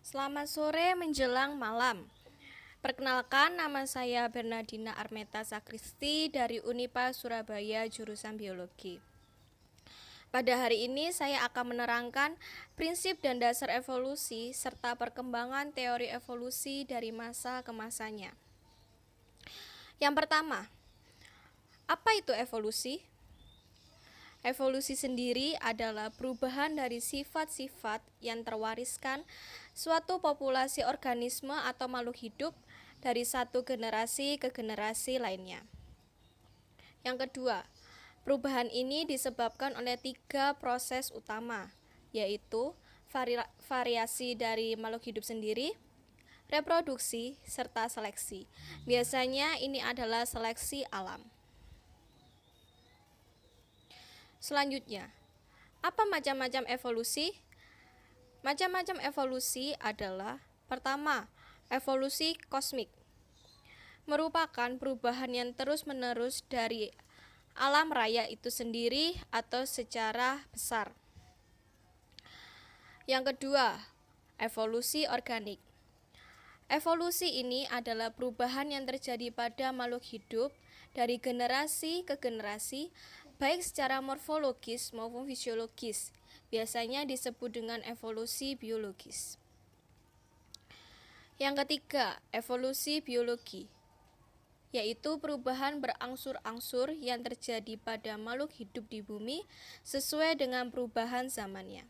Selamat sore menjelang malam. Perkenalkan, nama saya Bernardina Armeta Sakristi dari Unipa Surabaya jurusan Biologi. Pada hari ini saya akan menerangkan prinsip dan dasar evolusi serta perkembangan teori evolusi dari masa ke masanya. Yang pertama, apa itu evolusi? Evolusi sendiri adalah perubahan dari sifat-sifat yang terwariskan suatu populasi organisme atau makhluk hidup dari satu generasi ke generasi lainnya. Yang kedua, perubahan ini disebabkan oleh tiga proses utama, yaitu variasi dari makhluk hidup sendiri, reproduksi, serta seleksi. Biasanya ini adalah seleksi alam. Selanjutnya, apa macam-macam evolusi? Macam-macam evolusi adalah: pertama, evolusi kosmik, merupakan perubahan yang terus-menerus dari alam raya itu sendiri atau secara besar. Yang kedua, evolusi organik. Evolusi ini adalah perubahan yang terjadi pada makhluk hidup dari generasi ke generasi, baik secara morfologis maupun fisiologis. Biasanya disebut dengan evolusi biologis. Yang ketiga, evolusi biologi, yaitu perubahan berangsur-angsur yang terjadi pada makhluk hidup di bumi sesuai dengan perubahan zamannya.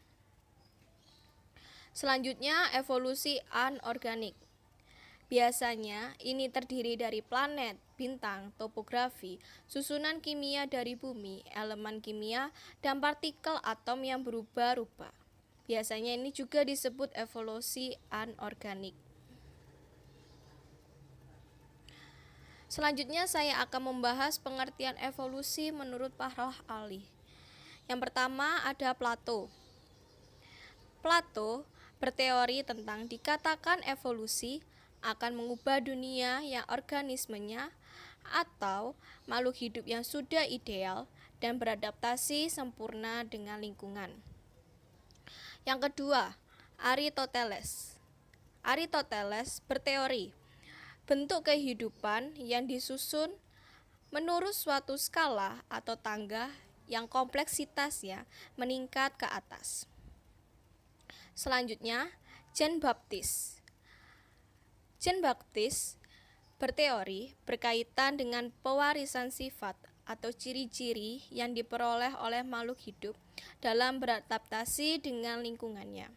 Selanjutnya, evolusi anorganik. Biasanya ini terdiri dari planet, bintang, topografi, susunan kimia dari bumi, elemen kimia, dan partikel atom yang berubah-ubah. Biasanya ini juga disebut evolusi anorganik. Selanjutnya saya akan membahas pengertian evolusi menurut para ahli. Yang pertama ada Plato. Plato berteori tentang dikatakan evolusi akan mengubah dunia yang organismenya atau makhluk hidup yang sudah ideal dan beradaptasi sempurna dengan lingkungan. Yang kedua, Aristoteles. Aristoteles berteori bentuk kehidupan yang disusun menurut suatu skala atau tangga yang kompleksitasnya meningkat ke atas. Selanjutnya, Jean-Baptiste. Jean-Baptiste berteori berkaitan dengan pewarisan sifat atau ciri-ciri yang diperoleh oleh makhluk hidup dalam beradaptasi dengan lingkungannya.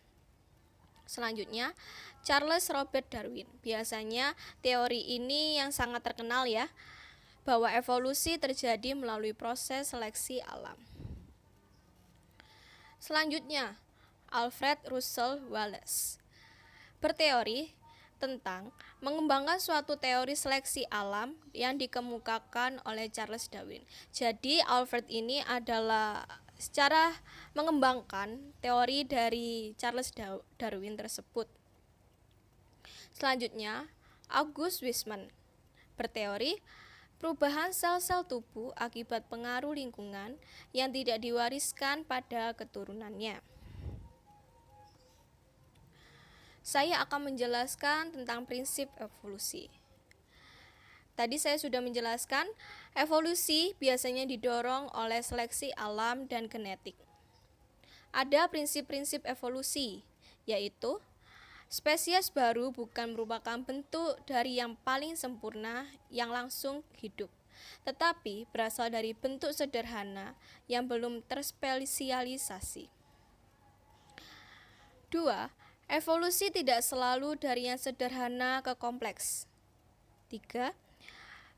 Selanjutnya, Charles Robert Darwin. Biasanya teori ini yang sangat terkenal ya, bahwa evolusi terjadi melalui proses seleksi alam. Selanjutnya, Alfred Russel Wallace berteori tentang mengembangkan suatu teori seleksi alam yang dikemukakan oleh Charles Darwin. Jadi Alfred ini adalah secara mengembangkan teori dari Charles Darwin tersebut. Selanjutnya, August Weismann berteori perubahan sel-sel tubuh akibat pengaruh lingkungan yang tidak diwariskan pada keturunannya. Saya akan menjelaskan tentang prinsip evolusi. Tadi saya sudah menjelaskan, evolusi biasanya didorong oleh seleksi alam dan genetik. Ada prinsip-prinsip evolusi, yaitu spesies baru bukan merupakan bentuk dari yang paling sempurna yang langsung hidup, tetapi berasal dari bentuk sederhana yang belum terspesialisasi. 2. Evolusi tidak selalu dari yang sederhana ke kompleks. 3.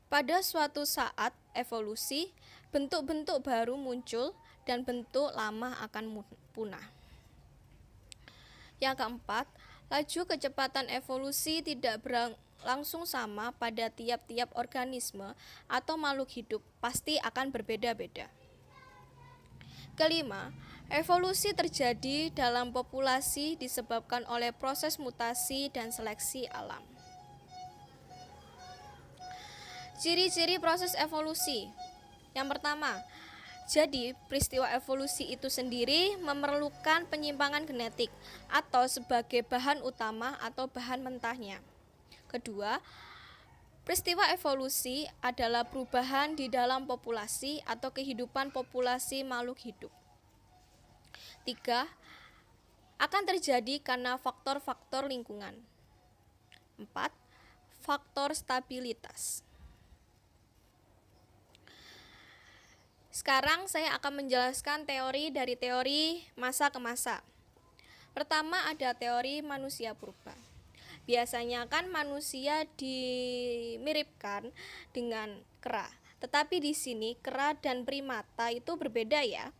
Pada suatu saat evolusi, bentuk-bentuk baru muncul dan bentuk lama akan punah. Yang keempat, laju kecepatan evolusi tidak berlangsung sama pada tiap-tiap organisme atau makhluk hidup, pasti akan berbeda-beda. Kelima, evolusi terjadi dalam populasi disebabkan oleh proses mutasi dan seleksi alam. Ciri-ciri proses evolusi. Yang pertama, Jadi, peristiwa evolusi itu sendiri memerlukan penyimpangan genetik atau sebagai bahan utama atau bahan mentahnya. Kedua, peristiwa evolusi adalah perubahan di dalam populasi atau kehidupan populasi makhluk hidup. Tiga, akan terjadi karena faktor-faktor lingkungan. Empat, faktor stabilitas. Sekarang saya akan menjelaskan teori dari teori masa ke masa. Pertama ada teori manusia purba. Biasanya kan manusia dimiripkan dengan kera. Tetapi di sini kera dan primata itu berbeda ya.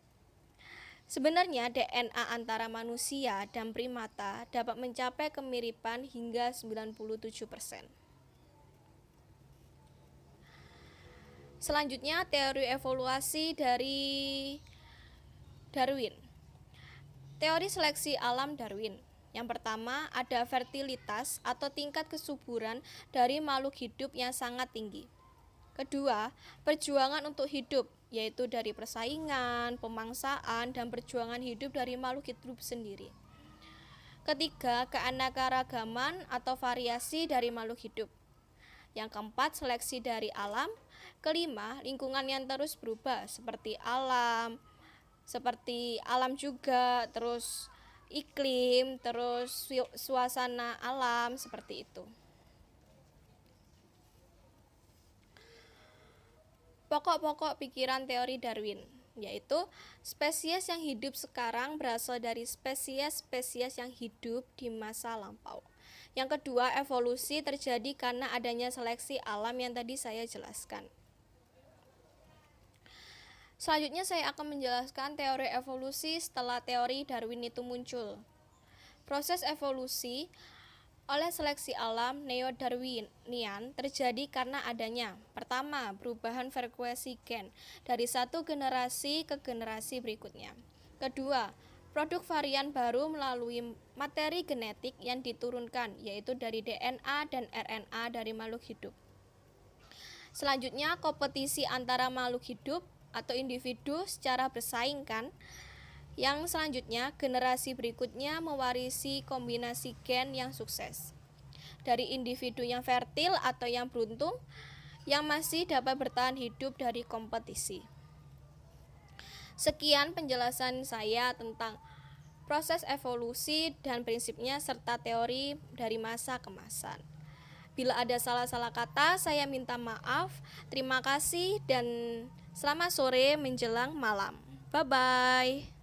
Sebenarnya DNA antara manusia dan primata dapat mencapai kemiripan hingga 97%. Selanjutnya teori evolusi dari Darwin. Teori seleksi alam Darwin. Yang pertama ada fertilitas atau tingkat kesuburan dari makhluk hidup yang sangat tinggi. Kedua, perjuangan untuk hidup, yaitu dari persaingan, pemangsaan, dan perjuangan hidup dari makhluk hidup sendiri. Ketiga, keanekaragaman atau variasi dari makhluk hidup. Yang keempat, seleksi dari alam. Kelima, lingkungan yang terus berubah seperti alam juga, terus iklim, terus suasana alam seperti itu. Pokok-pokok pikiran teori Darwin, yaitu spesies yang hidup sekarang berasal dari spesies-spesies yang hidup di masa lampau. Yang kedua, evolusi terjadi karena adanya seleksi alam yang tadi saya jelaskan. Selanjutnya saya akan menjelaskan teori evolusi setelah teori Darwin itu muncul. Proses evolusi oleh seleksi alam neo-darwinian terjadi karena adanya pertama, perubahan frekuensi gen dari satu generasi ke generasi berikutnya. Kedua, produk varian baru melalui materi genetik yang diturunkan, yaitu dari DNA dan RNA dari makhluk hidup. Selanjutnya, kompetisi antara makhluk hidup atau individu secara bersaing kan. Yang selanjutnya, generasi berikutnya mewarisi kombinasi gen yang sukses dari individu yang fertil atau yang beruntung yang masih dapat bertahan hidup dari kompetisi. Sekian penjelasan saya tentang proses evolusi dan prinsipnya serta teori dari masa ke masa. Bila ada salah-salah kata, saya minta maaf. Terima kasih dan selamat sore menjelang malam. Bye-bye.